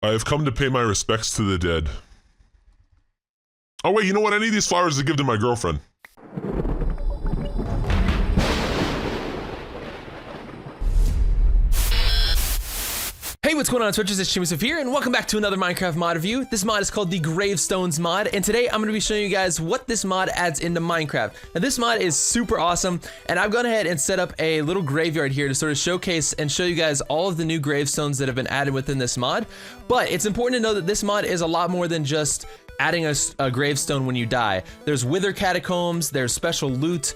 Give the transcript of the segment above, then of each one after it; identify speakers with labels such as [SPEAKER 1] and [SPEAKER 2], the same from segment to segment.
[SPEAKER 1] I have come to pay my respects to the dead. Oh wait, you know what? I need these flowers to give to my girlfriend.
[SPEAKER 2] Hey, what's going on Twitchers, it's Chimusuf here, and welcome back to another Minecraft mod review. This mod is called the Gravestones mod, and today I'm going to be showing you guys what this mod adds into Minecraft. Now this mod is super awesome, and I've gone ahead and set up a little graveyard here to sort of showcase and show you guys all of the new gravestones that have been added within this mod. But it's important to know that this mod is a lot more than just adding a gravestone when you die. There's WITHER Catacombs, there's special loot,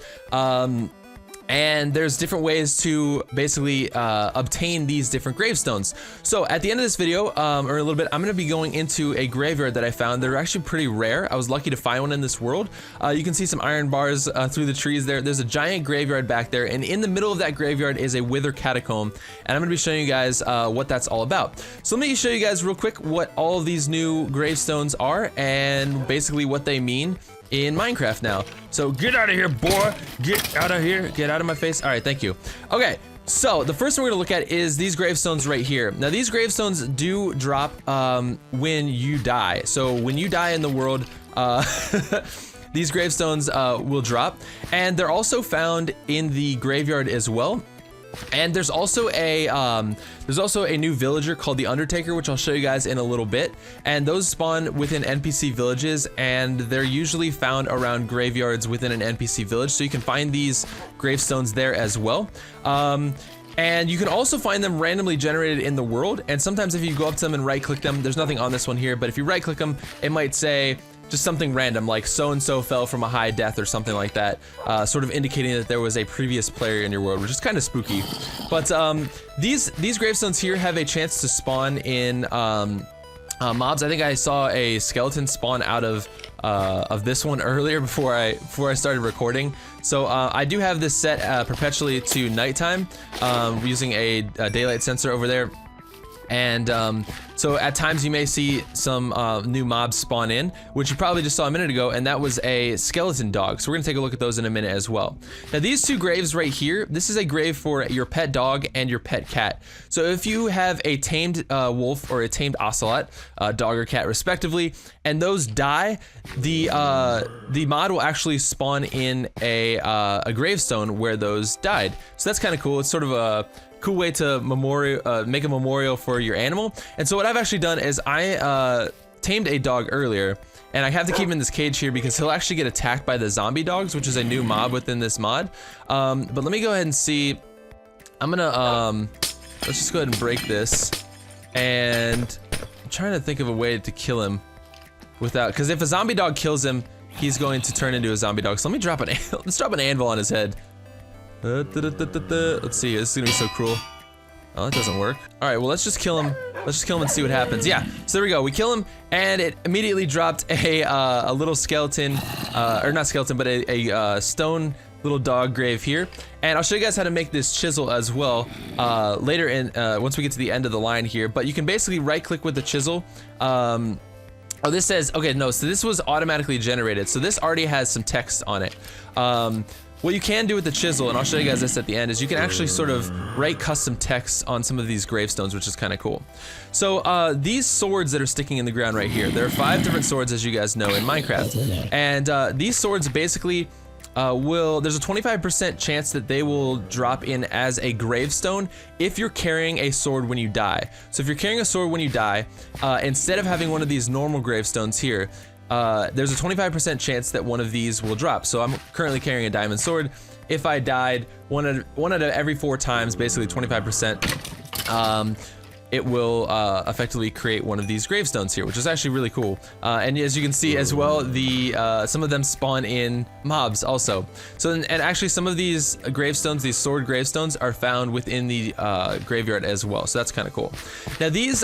[SPEAKER 2] and there's different ways to basically obtain these different gravestones. So at the end of this video, or a little bit, I'm gonna be going into a graveyard that I found. They're actually pretty rare. I was lucky to find one in this world. You can see some iron bars through the trees there. There's a giant graveyard back there, and in the middle of that graveyard is a WITHER catacomb, and I'm gonna be showing you guys what that's all about. So let me show you guys real quick what all of these new gravestones are, and basically what they mean in Minecraft now. So get out of here, boy. Get out of here. Get out of my face. All right, thank you. Okay, so the first thing we're gonna look at is these gravestones right here. Now these gravestones do drop when you die. So when you die in the world, these gravestones will drop, and they're also found in the graveyard as well. And there's also a new villager called the Undertaker, which I'll show you guys in a little bit. And those spawn within NPC villages, and they're usually found around graveyards within an NPC village. So you can find these gravestones there as well. And you can also find them randomly generated in the world. And sometimes if you go up to them and right click them, there's nothing on this one here, but if you right click them, it might say just something random, like so-and-so fell from a high death or something like that, sort of indicating that there was a previous player in your world, which is kind of spooky. But these gravestones here have a chance to spawn in mobs. I think I saw a skeleton spawn out of this one earlier before I started recording. So I do have this set perpetually to nighttime, using a daylight sensor over there. And so at times you may see some new mobs spawn in, which you probably just saw a minute ago, and that was a skeleton dog. So we're gonna take a look at those in a minute as well. Now these two graves right here, this is a grave for your pet dog and your pet cat. So if you have a tamed wolf or a tamed ocelot, dog or cat respectively, and those die, the mod will actually spawn in a gravestone where those died. So that's kind of cool. It's sort of a cool way to make a memorial for your animal. And so what I've actually done is I tamed a dog earlier, and I have to keep him in this cage here because he'll actually get attacked by the zombie dogs, which is a new mob within this mod. But let me go ahead and see. I'm gonna let's just go ahead and break this, and I'm trying to think of a way to kill him without, because if a zombie dog kills him, he's going to turn into a zombie dog. So let me drop let's drop an anvil on his head. Let's see, this is gonna be so cruel. Oh, that doesn't work. All right, well, let's just kill him. Let's just kill him and see what happens. Yeah, so there we go. We kill him, and it immediately dropped a little skeleton, or not skeleton, but a stone little dog grave here. And I'll show you guys how to make this chisel as well later in, once we get to the end of the line here. But you can basically right-click with the chisel. Oh, this says, okay, no, so this was automatically generated. So this already has some text on it. What you can do with the chisel, and I'll show you guys this at the end, is you can actually sort of write custom text on some of these gravestones, which is kind of cool. So these swords that are sticking in the ground right here, there are 5 different swords, as you guys know, in Minecraft. And these swords basically there's a 25% chance that they will drop in as a gravestone if you're carrying a sword when you die. So if you're carrying a sword when you die, instead of having one of these normal gravestones here, there's a 25% chance that one of these will drop. So I'm currently carrying a diamond sword. If I died, one out of every 4 times, basically 25%, it will effectively create one of these gravestones here, which is actually really cool. And as you can see as well, some of them spawn in mobs also. So and actually some of these gravestones, these sword gravestones, are found within the graveyard as well. So that's kind of cool. Now this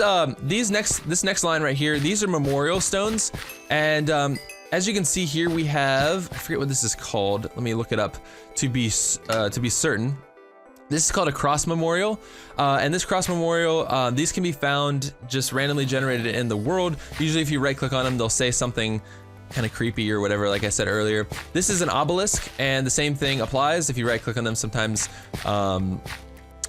[SPEAKER 2] next line right here, these are memorial stones, and as you can see here, we have, I forget what this is called. Let me look it up to be certain. This is called a cross memorial, and this cross memorial, these can be found just randomly generated in the world. Usually if you right click on them, they'll say something kind of creepy or whatever, like I said earlier. This is an obelisk, and the same thing applies. If you right click on them, sometimes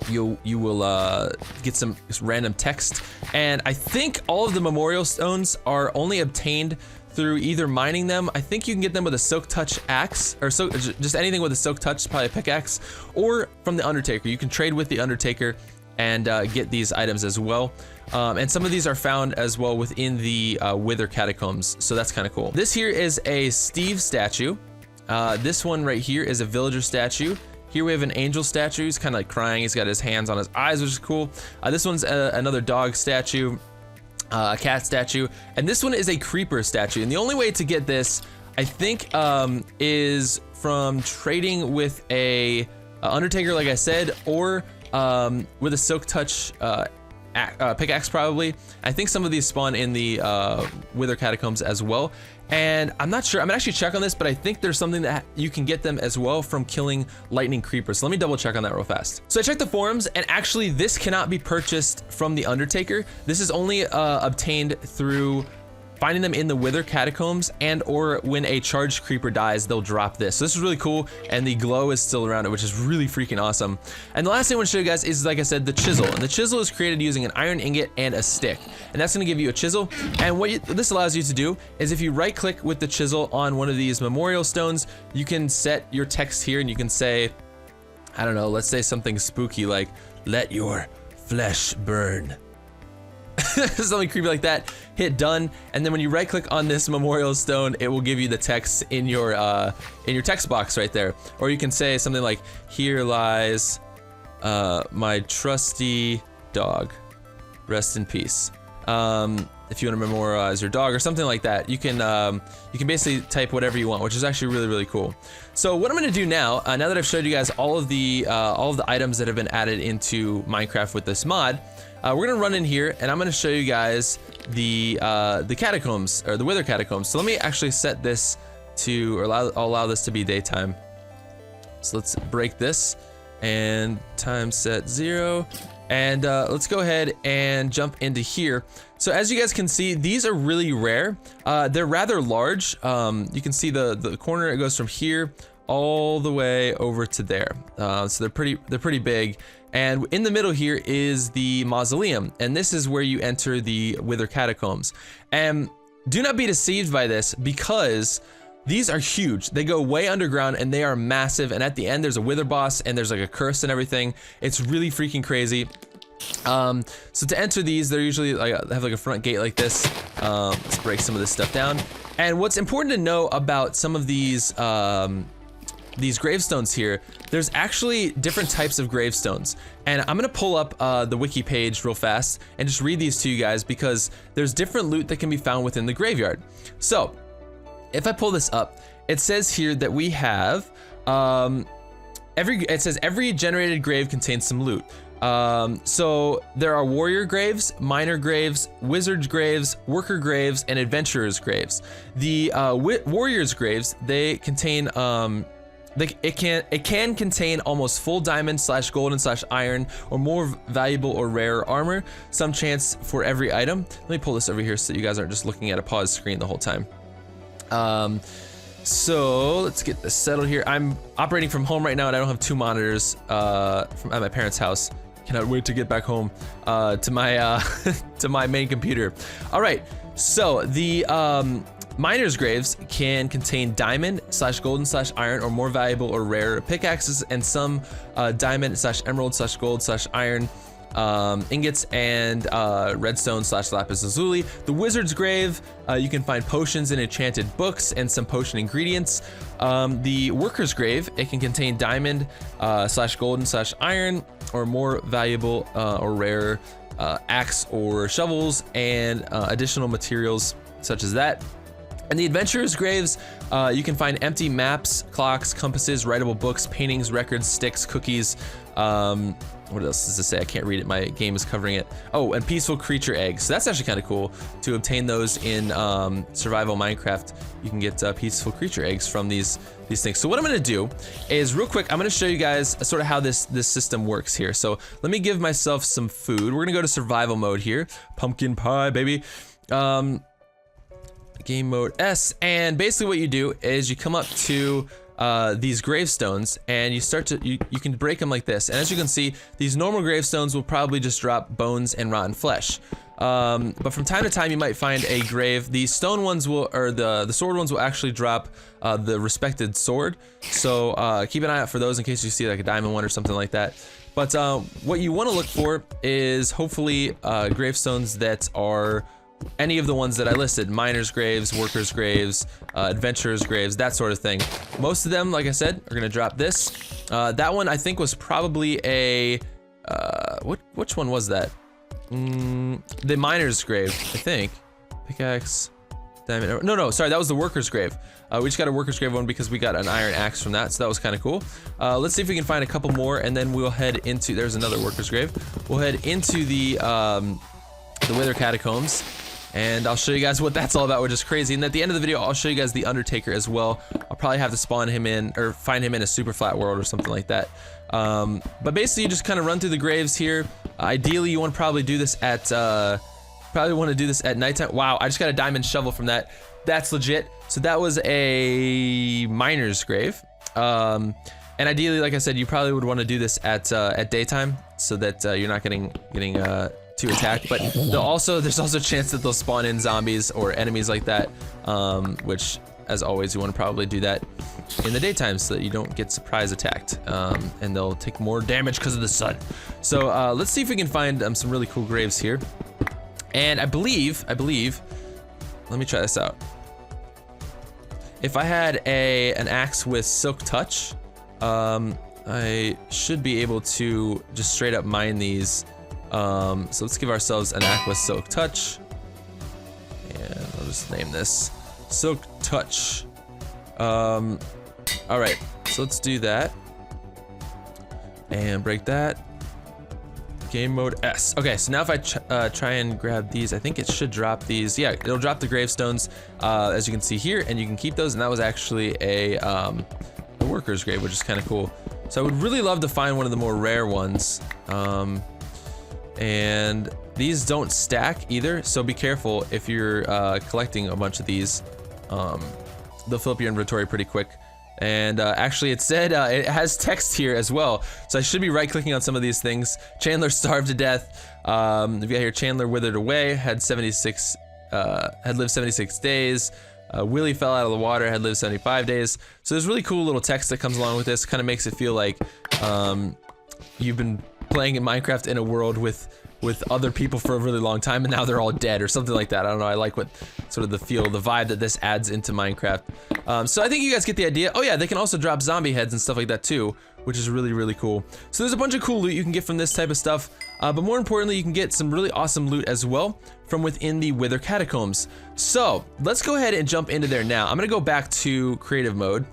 [SPEAKER 2] you will get some random text. And I think all of the memorial stones are only obtained through either mining them. I think you can get them with a silk touch axe, or just anything with a silk touch, probably a pickaxe, or from the Undertaker. You can trade with the Undertaker and get these items as well. And some of these are found as well within the Wither Catacombs, so that's kind of cool. This here is a Steve statue. This one right here is a villager statue. Here we have an angel statue. He's kind of like crying. He's got his hands on his eyes, which is cool. This one's another dog statue, a cat statue, and this one is a creeper statue. And the only way to get this, I think, is from trading with a Undertaker, like I said, or with a silk touch pickaxe probably. I think some of these spawn in the Wither Catacombs as well. And I'm not sure, I'm gonna actually check on this, but I think there's something that you can get them as well from killing lightning creepers. So let me double check on that real fast. So I checked the forums, and actually this cannot be purchased from the Undertaker. This is only obtained through finding them in the Wither Catacombs, and or when a charged creeper dies, they'll drop this. So this is really cool, and the glow is still around it, which is really freaking awesome. And the last thing I want to show you guys is, like I said, the chisel. And the chisel is created using an iron ingot and a stick. And that's gonna give you a chisel. And what this allows you to do is, if you right click with the chisel on one of these memorial stones, you can set your text here, and you can say, I don't know, let's say something spooky like, "Let your flesh burn." Something creepy like that. Hit done, and then when you right click on this memorial stone, it will give you the text in your text box right there. Or you can say something like, "Here lies my trusty dog, rest in peace." If you want to memorialize your dog or something like that, you can basically type whatever you want, which is actually really, really cool. So what I'm gonna do now, now that I've showed you guys all of the items that have been added into Minecraft with this mod, we're gonna run in here, and I'm gonna show you guys the catacombs, or the Wither Catacombs. So let me actually set this to, or allow this to be daytime. So let's break this, and time set 0. And let's go ahead and jump into here. So as you guys can see, these are really rare. They're rather large. You can see the corner, it goes from here all the way over to there. So they're pretty big. And in the middle here is the mausoleum, and this is where you enter the Wither Catacombs. And do not be deceived by this, because these are huge. They go way underground, and they are massive. And at the end, there's a Wither boss, and there's like a curse and everything. It's really freaking crazy. So to enter these, they're usually like have like a front gate like this. Let's break some of this stuff down. And what's important to know about some of these gravestones here, there's actually different types of gravestones. And I'm gonna pull up the wiki page real fast and just read these to you guys, because there's different loot that can be found within the graveyard. So if I pull this up, it says here that we have it says every generated grave contains some loot. So there are warrior graves, miner graves, wizard's graves, worker graves, and adventurer's graves. The warrior's graves, they contain it can contain almost full diamond / golden / iron, or more valuable or rare armor, some chance for every item. Let me pull this over here so you guys aren't just looking at a pause screen the whole time. So let's get this settled here. I'm operating from home right now, and I don't have 2 monitors at my parents' house. Cannot wait to get back home to my to my main computer. All right, so the miner's graves can contain diamond / golden / iron, or more valuable or rare pickaxes, and some diamond / emerald / gold / iron ingots, and redstone / lapis lazuli. The wizard's grave, you can find potions and enchanted books and some potion ingredients. The worker's grave, it can contain diamond / golden / iron, or more valuable or rare axe or shovels, and additional materials such as that. And the adventurer's graves, you can find empty maps, clocks, compasses, writable books, paintings, records, sticks, cookies. What else does it say? I can't read it. My game is covering it. Oh, and peaceful creature eggs. So that's actually kind of cool to obtain those in survival Minecraft. You can get peaceful creature eggs from these things. So what I'm gonna do is, real quick, I'm gonna show you guys sort of how this system works here. So let me give myself some food. We're gonna go to survival mode here. Pumpkin pie, baby. Game mode S, and basically what you do is you come up to these gravestones, and you start to you can break them like this. And as you can see, these normal gravestones will probably just drop bones and rotten flesh. But from time to time you might find a grave. The stone ones will, or the sword ones will actually drop the respected sword. So keep an eye out for those in case you see like a diamond one or something like that. But what you want to look for is hopefully gravestones that are any of the ones that I listed: miners' graves, workers' graves, adventurers' graves, that sort of thing. Most of them, like I said, are gonna drop this. That one I think was probably a which one was that? The miner's grave, I think. Pickaxe, diamond. No, sorry, that was the worker's grave. We just got a worker's grave one because we got an iron axe from that, so that was kind of cool. Let's see if we can find a couple more, and then we'll head into. There's another worker's grave. We'll head into the Wither Catacombs, and I'll show you guys what that's all about, which is crazy. And at the end of the video, I'll show you guys the Undertaker as well. I'll probably have to spawn him in, or find him in a super flat world or something like that. But basically, you just kind of run through the graves here. Ideally, you want to probably do this at nighttime. Wow, I just got a diamond shovel from that. That's legit. So that was a miner's grave. And ideally, like I said, you probably would want to do this at daytime so that you're not getting too attacked. But there's also a chance that they'll spawn in zombies or enemies like that, which, as always, you want to probably do that in the daytime so that you don't get surprise attacked, and they'll take more damage because of the sun. So let's see if we can find some really cool graves here. And I believe, let me try this out. If I had an axe with Silk Touch, I should be able to just straight up mine these. So let's give ourselves an axe with Silk Touch, and I'll just name this Silk Touch. All right, so let's do that and break that. Game mode S. Okay, so now if I try and grab these, I think it should drop these. Yeah, it'll drop the gravestones, as you can see here, and you can keep those. And that was actually a worker's grave, which is kind of cool. So I would really love to find one of the more rare ones. And these don't stack either, so be careful if you're collecting a bunch of these. They'll fill up your inventory pretty quick. And actually it said it has text here as well, so I should be right clicking on some of these things. Chandler starved to death. We've got here Chandler withered away, had lived 76 days. Willie fell out of the water, had lived 75 days. So there's really cool little text that comes along with this. Kind of makes it feel like you've been playing in Minecraft in a world with other people for a really long time, and now they're all dead or something like that. I don't know, I like what sort of the feel, the vibe that this adds into Minecraft. So I think you guys get the idea. Oh yeah, they can also drop zombie heads and stuff like that too, which is really, really cool. So there's a bunch of cool loot you can get from this type of stuff, but more importantly, you can get some really awesome loot as well from within the Wither Catacombs. So let's go ahead and jump into there now. I'm gonna go back to creative mode.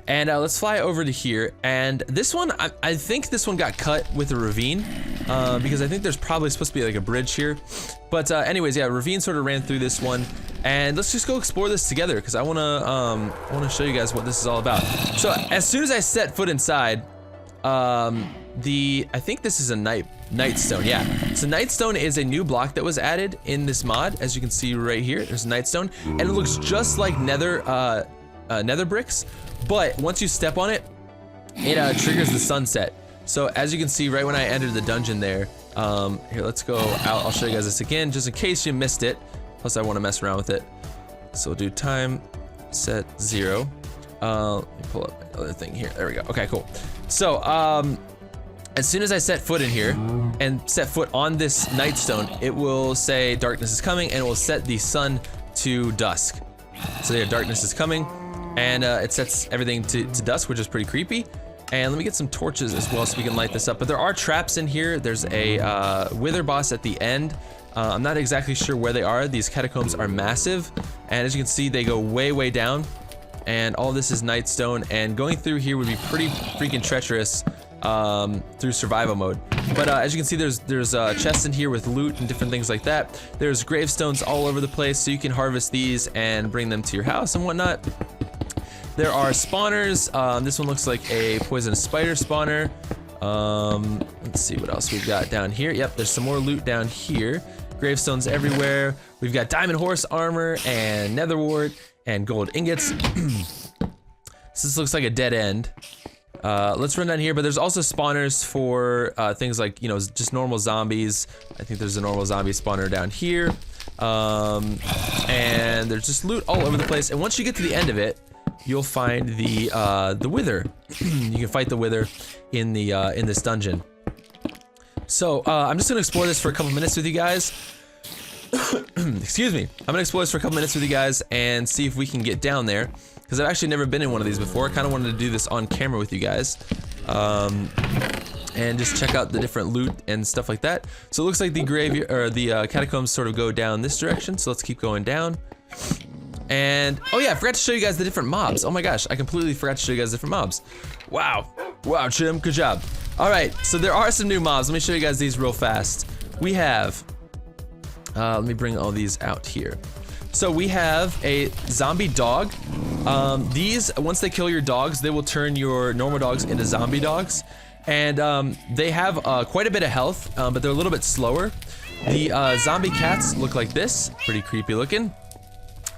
[SPEAKER 2] And let's fly over to here, and this one, I think this one got cut with a ravine, because I think there's probably supposed to be like a bridge here. But anyways, yeah, ravine sort of ran through this one, and let's just go explore this together, because I wanna show you guys what this is all about. So as soon as I set foot inside, I think this is a Nightstone, yeah. So Nightstone is a new block that was added in this mod, as you can see right here. There's Nightstone, and it looks just like nether bricks. But once you step on it, it triggers the sunset. So as you can see right when I entered the dungeon there, here, let's go out. I'll show you guys this again, just in case you missed it. Plus I want to mess around with it. So we'll do time set 0. Let me pull up another thing here. There we go. Okay, cool. So as soon as I set foot in here and set foot on this Nightstone, it will say darkness is coming, and it will set the sun to dusk. So there, darkness is coming. And it sets everything to dusk, which is pretty creepy. And let me get some torches as well so we can light this up. But there are traps in here. There's a wither boss at the end. I'm not exactly sure where they are. These catacombs are massive. And as you can see, they go way, way down. And all this is Nightstone. And going through here would be pretty freaking treacherous through survival mode. But as you can see, there's chests in here with loot and different things like that. There's gravestones all over the place, so you can harvest these and bring them to your house and whatnot. There are spawners. This one looks like a poisonous spider spawner. Let's see what else we've got down here. Yep, there's some more loot down here. Gravestones everywhere. We've got diamond horse armor and nether wart and gold ingots. So this looks like a dead end. Let's run down here, but there's also spawners for things like, you know, just normal zombies. I think there's a normal zombie spawner down here. And there's just loot all over the place. And once you get to the end of it, you'll find the Wither. You can fight the Wither in the in this dungeon. So I'm just gonna explore this for a couple minutes with you guys. Excuse me. I'm gonna explore this for a couple minutes with you guys and see if we can get down there, because I've actually never been in one of these before. I kind of wanted to do this on camera with you guys, and just check out the different loot and stuff like that. So it looks like the graveyard or the catacombs sort of go down this direction. So let's keep going down. And oh yeah, I forgot to show you guys the different mobs. Oh my gosh, I completely forgot to show you guys the different mobs. Wow, wow, Chim, good job. All right, so there are some new mobs. Let me show you guys these real fast. We have. Let me bring all these out here. So we have a zombie dog. These, once they kill your dogs, they will turn your normal dogs into zombie dogs. And they have quite a bit of health, but they're a little bit slower. The zombie cats look like this, pretty creepy looking.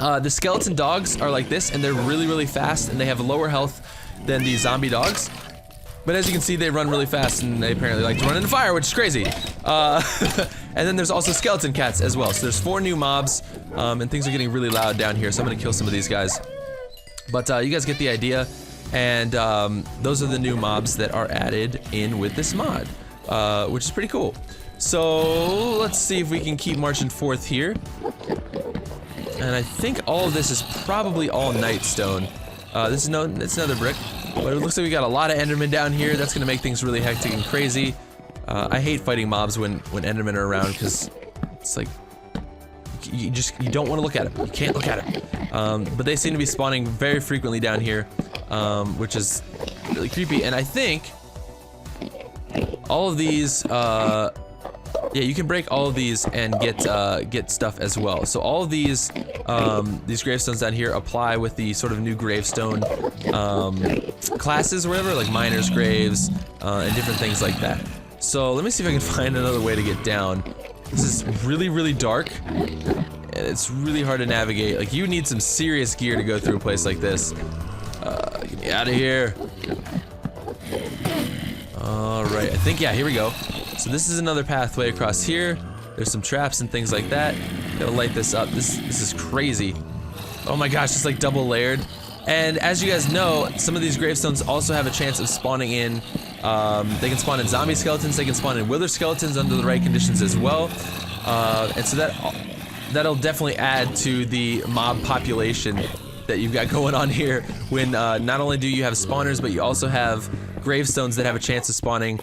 [SPEAKER 2] The skeleton dogs are like this, and they're really, really fast, and they have lower health than the zombie dogs. But as you can see, they run really fast, and they apparently like to run into fire, which is crazy. And then there's also skeleton cats as well. So there's 4 new mobs, and things are getting really loud down here, so I'm gonna kill some of these guys. But you guys get the idea, and those are the new mobs that are added in with this mod, which is pretty cool. So let's see if we can keep marching forth here. And I think all of this is probably all Nightstone. It's another brick. But it looks like we got a lot of Endermen down here. That's gonna make things really hectic and crazy. I hate fighting mobs when Endermen are around, because it's like you don't want to look at them. You can't look at them. But they seem to be spawning very frequently down here, which is really creepy. And I think all of these, yeah, you can break all of these and get stuff as well. So all of these gravestones down here apply with the sort of new gravestone classes or whatever, like miners' graves and different things like that. So let me see if I can find another way to get down. This is really, really dark, and it's really hard to navigate. Like, you need some serious gear to go through a place like this. Get me out of here. Alright, I think, yeah, here we go. So this is another pathway across here. There's some traps and things like that. Gotta light this up. This is crazy. Oh my gosh, it's like double layered. And as you guys know, some of these gravestones also have a chance of spawning in, they can spawn in zombie skeletons, they can spawn in wither skeletons under the right conditions as well. And so that'll definitely add to the mob population that you've got going on here, when not only do you have spawners, but you also have gravestones that have a chance of spawning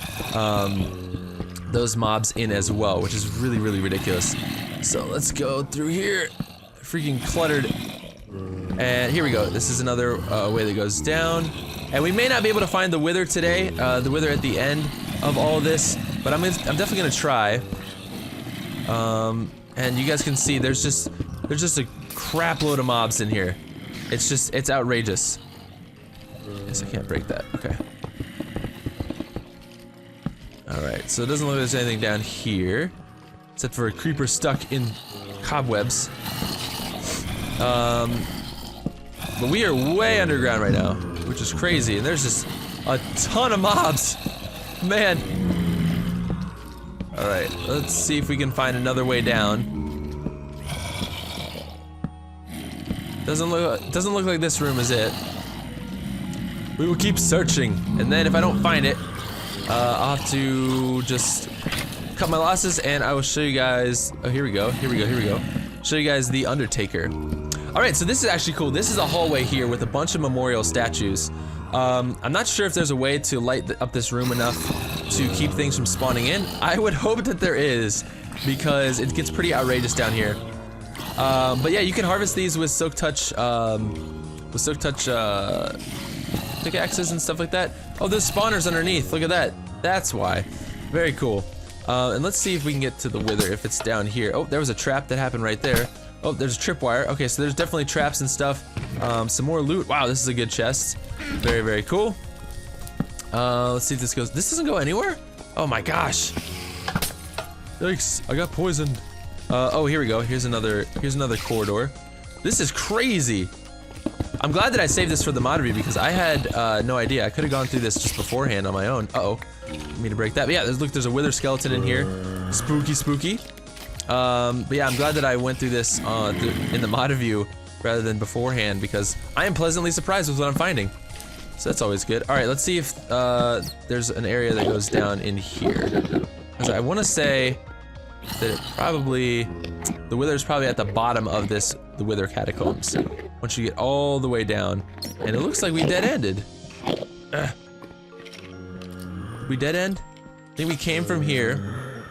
[SPEAKER 2] those mobs in as well, which is really, really ridiculous. So let's go through here. Freaking cluttered. And here we go. This is another way that goes down. And we may not be able to find the Wither today, the Wither at the end of all of this, but I'm definitely gonna try. And you guys can see there's just a crap load of mobs in here. It's outrageous. Yes, I can't break that. Okay. Alright, so it doesn't look like there's anything down here, except for a creeper stuck in cobwebs. But we are way underground right now, which is crazy, and there's just a ton of mobs. Man. Alright, let's see if we can find another way down. Doesn't look like this room is it. We will keep searching, and then if I don't find it, I'll have to just cut my losses, and I will show you guys. Oh, here we go. Show you guys the Undertaker. Alright, so this is actually cool. This is a hallway here with a bunch of memorial statues. I'm not sure if there's a way to light up this room enough to keep things from spawning in. I would hope that there is, because it gets pretty outrageous down here. But yeah, you can harvest these with Soak Touch pickaxes and stuff like that. Oh, there's spawners underneath. Look at that. That's why. Very cool. And let's see if we can get to the Wither, if it's down here. Oh, there was a trap that happened right there. Oh, there's a tripwire. Okay, so there's definitely traps and stuff. Some more loot. Wow, this is a good chest. Very, very cool. Let's see if this goes. This doesn't go anywhere? Oh my gosh. Yikes, I got poisoned. Oh, here we go. Here's another corridor. This is crazy. I'm glad that I saved this for the mod review because I had no idea. I could have gone through this just beforehand on my own. Uh-oh. Didn't mean to break that. But yeah, look, there's a wither skeleton in here. Spooky, spooky. But yeah, I'm glad that I went through this in the mod review rather than beforehand because I am pleasantly surprised with what I'm finding. So that's always good. Alright, let's see if there's an area that goes down in here. Because I want to say that it probably... The wither's probably at the bottom of the wither catacombs. Once you get all the way down. And it looks like we dead-ended. We dead-end? I think we came from here.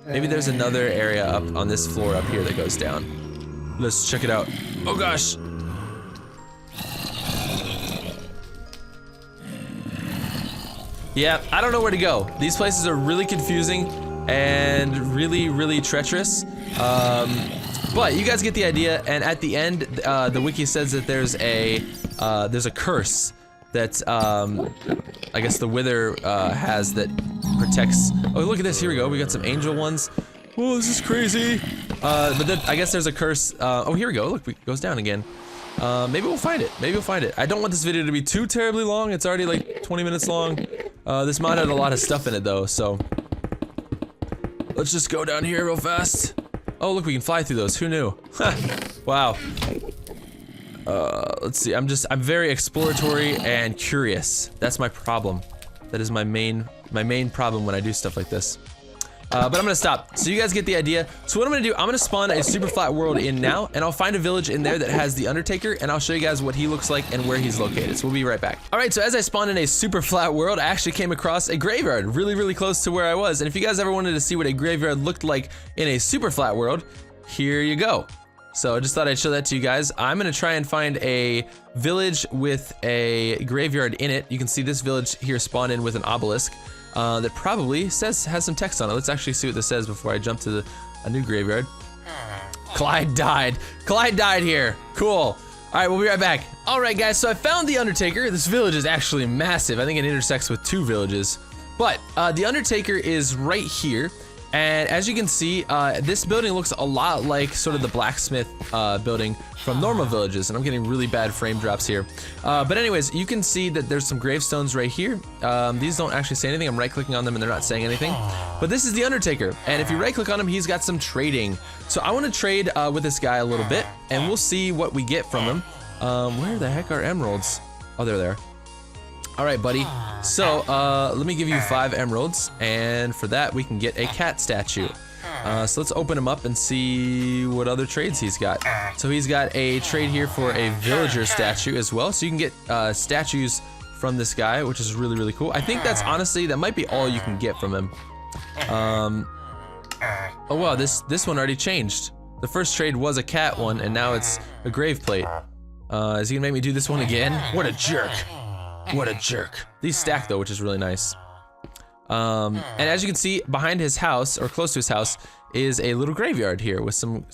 [SPEAKER 2] Maybe there's another area up on this floor up here that goes down. Let's check it out. Oh gosh! Yeah, I don't know where to go. These places are really confusing and really, really treacherous. But you guys get the idea, and at the end, the wiki says that there's a curse that, I guess the wither, has that protects... Oh, look at this, here we go, we got some angel ones. Oh, this is crazy! But then, I guess there's a curse, oh, here we go, look, it goes down again. Maybe we'll find it, maybe we'll find it. I don't want this video to be too terribly long, it's already like 20 minutes long. This mod had a lot of stuff in it though, so... Let's just go down here real fast. Oh, look, we can fly through those. Who knew? Wow. Let's see. I'm very exploratory and curious. That's my problem. That is my main problem when I do stuff like this. But I'm gonna stop. So you guys get the idea. So what I'm gonna do, I'm gonna spawn a super flat world in now, and I'll find a village in there that has the Undertaker, and I'll show you guys what he looks like and where he's located. So we'll be right back. All right, so as I spawned in a super flat world, I actually came across a graveyard really, really close to where I was. And if you guys ever wanted to see what a graveyard looked like in a super flat world, here you go. So I just thought I'd show that to you guys. I'm gonna try and find a village with a graveyard in it. You can see this village here spawn in with an obelisk. That probably has some text on it. Let's actually see what this says before I jump to a new graveyard. Clyde died. Clyde died here. Cool. All right, we'll be right back. All right, guys, so I found the Undertaker. This village is actually massive. I think it intersects with 2 villages. But the Undertaker is right here. And as you can see, this building looks a lot like sort of the blacksmith building from normal villages, and I'm getting really bad frame drops here. But anyways, you can see that there's some gravestones right here. These don't actually say anything. I'm right-clicking on them and they're not saying anything. But this is the Undertaker, and if you right-click on him, he's got some trading. So I want to trade with this guy a little bit, and we'll see what we get from him. Where the heck are emeralds? Oh, they're there. All right, buddy. So, let me give you 5 emeralds, and for that, we can get a cat statue. So let's open him up and see what other trades he's got. So he's got a trade here for a villager statue as well, so you can get statues from this guy, which is really, really cool. I think that's honestly, that might be all you can get from him. Oh wow, this one already changed. The first trade was a cat one, and now it's a grave plate. Is he gonna make me do this one again? What a jerk. What a jerk. These stack though, which is really nice. And as you can see, behind his house, or close to his house, is a little graveyard here with some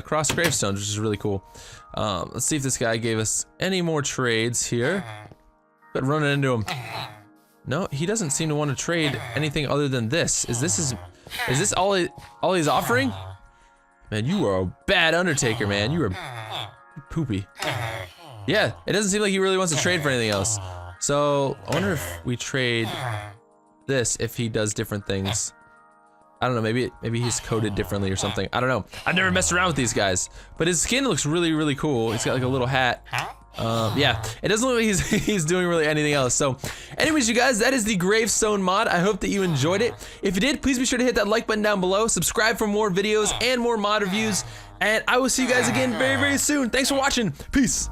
[SPEAKER 2] cross gravestones, which is really cool. Let's see if this guy gave us any more trades here. But running into him. No, he doesn't seem to want to trade anything other than this. Is this all he's offering? Man, you are a bad Undertaker, man. You are poopy. Yeah, it doesn't seem like he really wants to trade for anything else. So, I wonder if we trade this if he does different things. I don't know, maybe he's coded differently or something. I don't know. I've never messed around with these guys. But his skin looks really, really cool. He's got like a little hat. Yeah, it doesn't look like he's doing really anything else. So, anyways, you guys, that is the Gravestone mod. I hope that you enjoyed it. If you did, please be sure to hit that like button down below. Subscribe for more videos and more mod reviews. And I will see you guys again very, very soon. Thanks for watching. Peace.